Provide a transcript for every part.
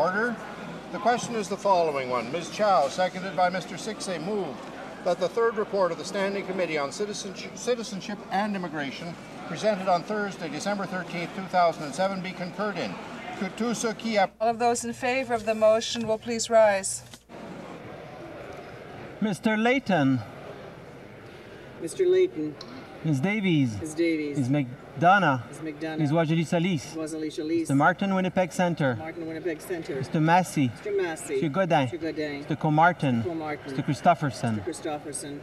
order. The question is the following one. Ms. Chow, seconded by Mr. Sixay, moved that the third report of the Standing Committee on Citizenship and Immigration, presented on Thursday, December 13, 2007, be concurred in. All of those in favor of the motion will please rise. Mr. Layton. Mr. Layton. Ms. Davies. Ms. Davies. Ms. McDonough. Ms. McDonough. Ms. Wajali Salis. Ms. Wajali Salis. Mr. Martin, Winnipeg Centre. Martin, Winnipeg Centre. Mr. Massey. Mr. Massey. Mr. Godin. Mr. Godin. Mr. Comartin. Mr. Comartin. Mr. Christopherson. Mr. Christopherson.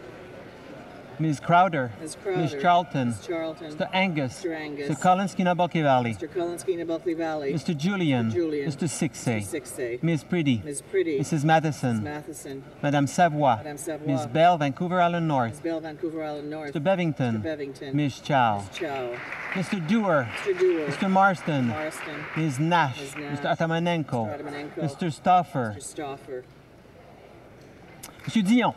Ms. Crowder. Ms. Crowder. Ms. Charlton. Ms. Charlton. Mr. Angus. Mr. Angus. Mr. Collinskina Bulkley Valley. Mr. Collinskina Bulkley Valley. Mr. Julian. Mr. Julian. Mr. Sixay. Mr. Sixay. Ms. Pretty. Ms. Pretty. Mrs. Matheson. Ms. Matheson. Madame Savoie. Madame Savoie. Ms. Bell, Vancouver Island North. Ms. Bell, Vancouver Island North. Mr. Bevington. Mr. Bevington. Ms. Chow. Ms. Chow. Mr. Dewar. Mr. Dewar. Mr. Marston. Marston. Ms. Nash. Ms. Nash. Mr. Atamanenko. Mr. Atamanenko. Mr. Stauffer. Mr. Stauffer. Mr. Dion.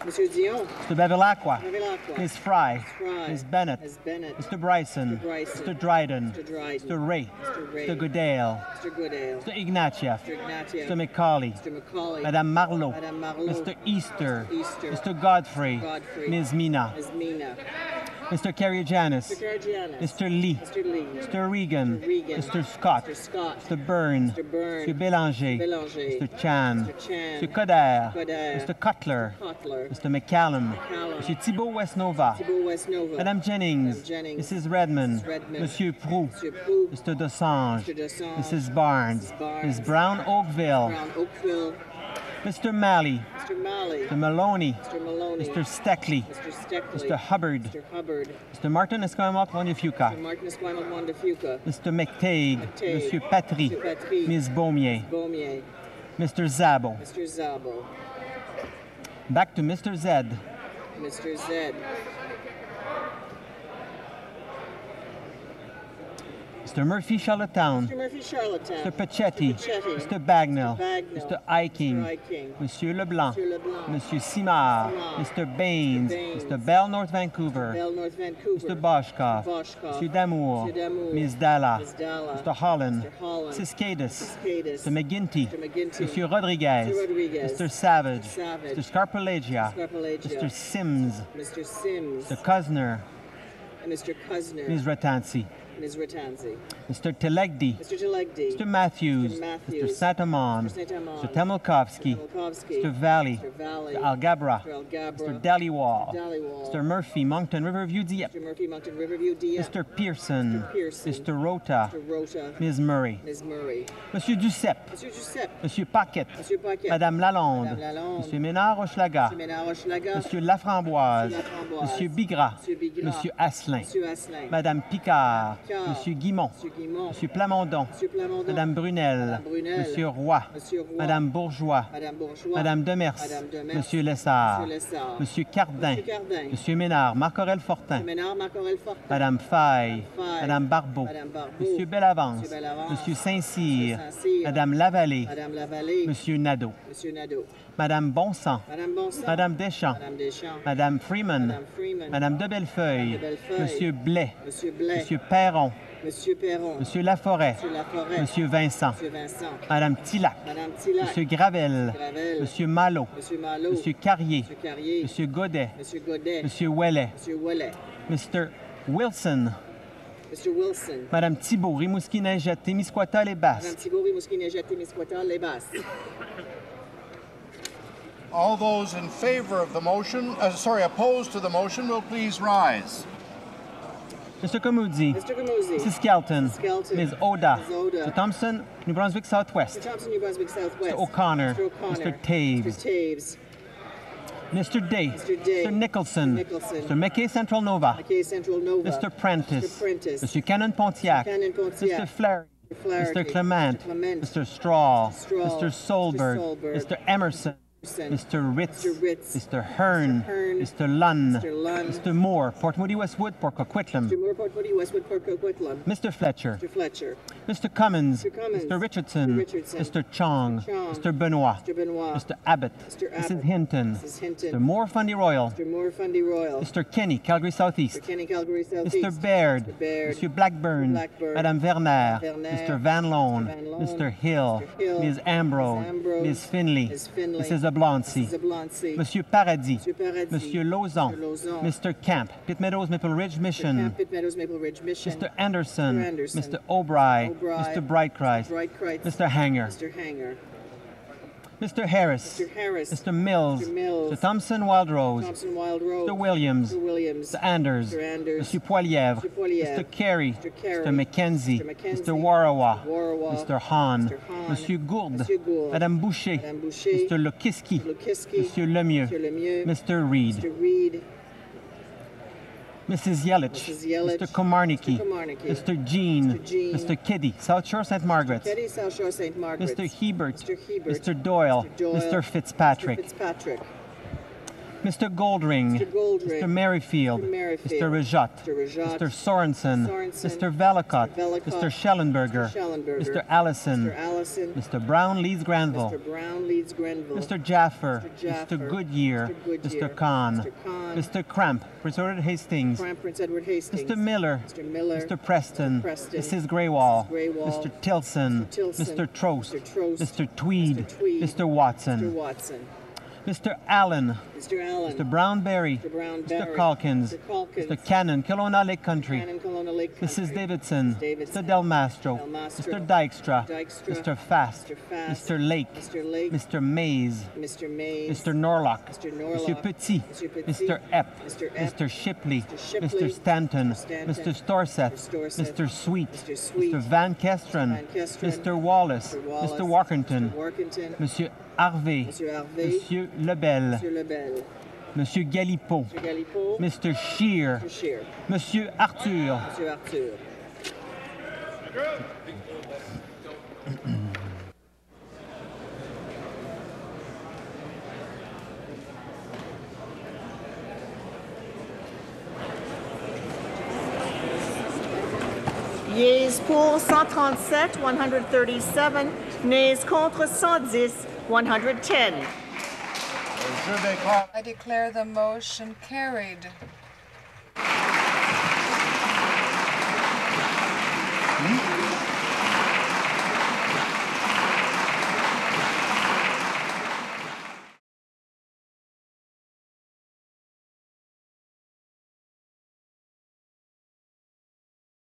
Mr. Dion. Mr. Bevilacqua. Bevilacqua. Ms. Fry. Ms. Fry. Ms. Bennett. Ms. Bennett. Mr. Bryson. Mr. Bryson. Mr. Dryden. Mr. Dryden. Mr. Ray. Mr. Ray. Mr. Goodale. Mr. Goodale. Mr. Ignatieff. Mr. Ignatieff. Mr. McCauley. Mr. McCauley. Madame Marleau. Madame Marleau. Mr. Easter. Mr. Easter. Mr. Godfrey. Godfrey. Ms. Mina. Ms. Mina. Mr. Carriagianis. Mr. Carriagianis. Mr. Lee. Mr. Lee. Mr. Regan. Mr. Regan. Mr. Scott. Mr. Scott. Mr. Byrne. Mr. Byrne. Mr. Bélanger. Bélanger. Mr. Chan. Mr. Chan. Mr. Coder. Coder. Mr. Cutler. Cutler. Mr. McCallum. McCallum. Mr. Thibault Westnova. Thibault Westnova. Madame Jennings. Madame Jennings. Mrs. Redmond. Mrs. Redmond. Monsieur Proux. Monsieur Proux. Mr. Dosange. Mr. Dosange. Mrs. Barnes. Mrs. Barnes. Ms. Brown Oakville. Brown Oakville. Mr. Malley. Mr. Malley. Mr. Maloney. Mr. Maloney. Mr. Steckley. Mr. Steckley. Mr. Hubbard. Mr. Hubbard. Mr. Martin Esquimalt Wanyafuka. Mr. Martin Esquimalt Wanyafuka. Mr. McTague. McTague. Monsieur Patry. Mr. Patry. Ms. Beaumier. Beaumier. Mr. Zabo. Mr. Zabo. Back to Mr. Zed. Mr. Zed. Mr. Murphy, Charlottetown. Mr. Murphy, Charlottetown. Mr. Pachetti. Mr. Pachetti. Mr. Bagnell. Mr. Bagnell. Mr. Iking. Mr. Iking. Monsieur Leblanc. Mr. Leblanc. Monsieur Simard. Simard. Mr. Baines. Baines. Mr. Bell, North Vancouver. Bell, North Vancouver. Mr. Boschkoff. Boschkoff. Monsieur Damour. Mr. Damour. Ms. Dalla. Ms. Dalla. Mr. Holland. Mr. Holland. Siskadis. Siskadis. Mr. McGinty. Mr. McGinty. Monsieur Rodriguez. Mr. Rodriguez. Mr. Savage. Mr. Savage. Mr. Scarpelegia. Scarpelegia. Mr. Sims. Mr. Sims. Mr. Kuzner. And Mr. Kuzner. Ms. Ratansi. Ms. Ratansi. Mr. Telegdi. Mr. Telegdi. Mr. Matthews. Mr. Matthews. Mr. Saint-Amand. Mr. Saint-Amand. Mr. Temelkovsky. Temelkovsky. Mr. Valley. Mr. Valley. Mr. Algabra. Mr. Algabra. Mr. Dhaliwal. Mr. Dhaliwal. Mr. Murphy, Moncton, Riverview, Dieppe. Mr. Murphy, Moncton, Riverview, Dieppe. Mr. Pearson. Mr. Pearson. Mr. Rota. Mr. Rota. Ms. Murray. Ms. Murray. Monsieur Duceppe. Monsieur Giuseppe. Monsieur Paquette. Monsieur Paquette. Madame Lalonde. Madame Lalonde. Monsieur Ménard-Hochelaga. Monsieur Ménard-Hochelaga. Monsieur Laframboise. Monsieur Laframboise. Monsieur Bigras. Monsieur Bigras. Monsieur Asselin. Monsieur Asselin. Madame Picard. Picard. Monsieur Guimont. Monsieur Guimont. Monsieur Plamondon. Monsieur Plamondon. Madame Brunel. Madame Brunel. Monsieur Roy. Monsieur Roy. Madame Bourgeois. Madame Bourgeois. Madame Demers. Madame Demers. Monsieur Lessard. Monsieur Lessard. Monsieur Cardin. Monsieur Cardin. Monsieur Ménard. Marc-Aurel Fortin. Monsieur Ménard, Marc-Aurel Fortin. Madame Faye. Faye. Madame Barbeau. Madame Barbeau. Monsieur Bellavance. Monsieur Bellavance. Monsieur Saint-Cyr. Monsieur Saint-Cyr. Madame Lavallée. Madame Lavallée. Monsieur Nadeau. Monsieur Nadeau. Madame Bonsang. Madame Bonsang. Madame Deschamps. Madame Deschamps. Madame Freeman. Madame Freeman. Madame de Bellefeuille. Madame de Bellefeuille. Monsieur Blais. Monsieur Blais. Monsieur Perron. Monsieur Perron. Monsieur Laforêt. Monsieur Laforêt. Monsieur Vincent. Monsieur Vincent. Madame Tillac. Madame Tillac. Monsieur Gravel. Gravel. Monsieur Malo. Monsieur Malo. Monsieur Carrier. Monsieur Carrier. Monsieur Godet. Monsieur Godet. Monsieur Ouellet. Monsieur Ouellet. Mr. Wilson. Mr. Wilson. Madame Thibault, Rimouski-Neigette, Témiscouata, les Basses. Madame Thibault, Rimouski-Neigette, Témiscouata, les Basses. All those in favor of the motion, opposed to the motion, will please rise. Mr. Comuzzi. Mr. Comuzzi. Mrs. Skelton. Mrs. Skelton. Ms. Oda. Ms. Oda. Mr. Thompson, New Brunswick Southwest. Mr. Thompson, New Brunswick Southwest. Mr. O'Connor. Mr. O'Connor. Mr. Taves. Mr. Taves. Mr. Day. Mr. Day. Mr. Nicholson. Mr. Nicholson. Mr. McKay Central Nova. McKay Central Nova. Mr. Prentice. Mr. Prentice. Mr. Cannon Pontiac. Mr. Cannon Pontiac. Mr. Flaherty. Flaherty. Mr. Clement. Mr. Clement. Mr. Straw. Straw. Mr. Solberg. Mr. Solberg. Mr. Emerson. Mr. Ritz, Mr. Ritz, Mr. Hearn, Mr. Hearn, Mr. Lunn, Mr. Lunn, Mr. Moore, Port Moody Westwood, Port Coquitlam, Mr. Moore, Port Moody, Westwood, Port Coquitlam, Mr. Fletcher, Mr. Fletcher, Mr. Cummins, Mr. Cummins, Mr. Richardson, Mr. Richardson, Mr. Chong, Chong, Mr. Benoit, Mr. Benoit, Mr. Abbott, Mr. Mrs. Abbott, Hinton, Mrs. Hinton, Mr. Moore Fundy Royal, Mr. Moore, Fundy Royal, Mr. Kenny, Calgary Southeast, Mr. Kenny, Calgary Southeast, Mr. Baird, Mr. Baird, Mr. Blackburn, Blackburn, Madame Werner, Werner, Mr. Van Loan, Mr. Van Loan, Mr. Hill, Mr. Hill, Ms. Ambrose, Ms. Ambrose, Ms. Finley, Ms. Finley, Mrs. Oblonsky, Mrs. Oblonsky, Monsieur Paradis, Monsieur Paradis, Monsieur Lauzon, Mr. Lauzon, Mr. Camp, Pitt Meadows, Maple Ridge Mission, Camp, Pitt Meadows, Maple Ridge Mission, Mr. Anderson, Mr. Anderson, Mr. O'Bry, O'Bry, Mr. Brightkreis, Brightkreis, Mr. Hanger, Mr. Hanger, Mr. Harris, Mr. Harris, Mr. Mills, Mr. Mills, Mr. Thompson Wildrose, Thompson Wild Rose, Mr. Williams, Mr. Williams, Mr. Anders, Mr. Anders, Monsieur Poilievre, Mr. Poilievre, Mr. Carey, Mr. Carey, Mr. McKenzie, Mr. McKenzie, Mr. Warawa, Warawa, Mr. Hahn, Mr. Hahn, Monsieur Gourde, Monsieur Gourde, Madame Boucher, Madame Boucher, Mr. Lukiski, Lukiski, Monsieur Lemieux, Mr. Lemieux, Mr. Reed, Mr. Reed, Mrs. Yelich, Mrs. Yelich, Mr. Komarnicki, Mr. Komarnicki, Mr. Jean, Mr. Jean, Mr. Kiddy, South Shore St. Margaret's, Teddy, South Shore, St. Margaret's, Mr. Hebert, Mr. Hebert, Mr. Doyle, Mr. Doyle, Mr. Fitzpatrick, Mr. Fitzpatrick, Mr. Goldring, Mr. Goldring, Mr. Merrifield, Mr. Merrifield, Mr. Rajat, Mr. Rajat, Mr. Sorensen, Sorensen, Mr. Velicott, Mr. Velicott, Mr. Schellenberger, Mr. Schellenberger, Mr. Allison, Mr. Allison, Mr. Brown Leeds Granville, Mr. Brown Leeds Grenville, Mr. Jaffer, Mr. Jaffer, Mr. Goodyear, Mr. Goodyear, Mr. Kahn, Mr. Kahn, Mr. Cramp, Prince Edward Hastings, Cramp, Prince Edward Hastings, Mr. Miller, Mr. Miller, Mr. Preston, Mr. Preston, Mrs. Graywall, Mrs. Graywall, Mr. Tilson, Mr. Tilson, Mr. Trost, Mr. Trost, Mr. Tweed, Mr. Tweed, Mr. Watson, Mr. Watson, Mr. Allen, Mr. Allen, Mr. Brownberry, Mr. Brownberry, Mr. Calkins, Mr. Calkins, Mr. Cannon, Kelowna Lake Country, Cannon, Kelowna Lake Country, Mrs. Davidson, Davidson, Mr. Del Mastro, Del Mastro, Mr. Dykstra, Dykstra, Mr. Fast, Mr. Fast, Mr. Lake, Mr. Lake, Mr. Mays, Mr. Mays, Mr. Norlock, Mr. Norlock, Mr. Petit, Mr. Petit, Mr. Epp, Mr. Epp, Mr. Shipley, Mr. Shipley, Mr. Stanton, Mr. Stanton, Mr. Storseth, Mr. Storseth, Mr. Sweet, Mr. Sweet, Mr. Van Kestren, Van Kestren, Mr. Wallace, Mr. Wallace, Mr. Walkerton, Mr. Workington, Monsieur Harvey, Mr. Harvey, Monsieur Lebel, Mr. Lebel, Monsieur Galipeau, Mr. Galipeau, Mr. Scheer, Mr. Scheer, Monsieur Arthur, Mr. Arthur. Yeas pour 137, 137. Nays contre 110, 110. Je déclare I declare the motion carried.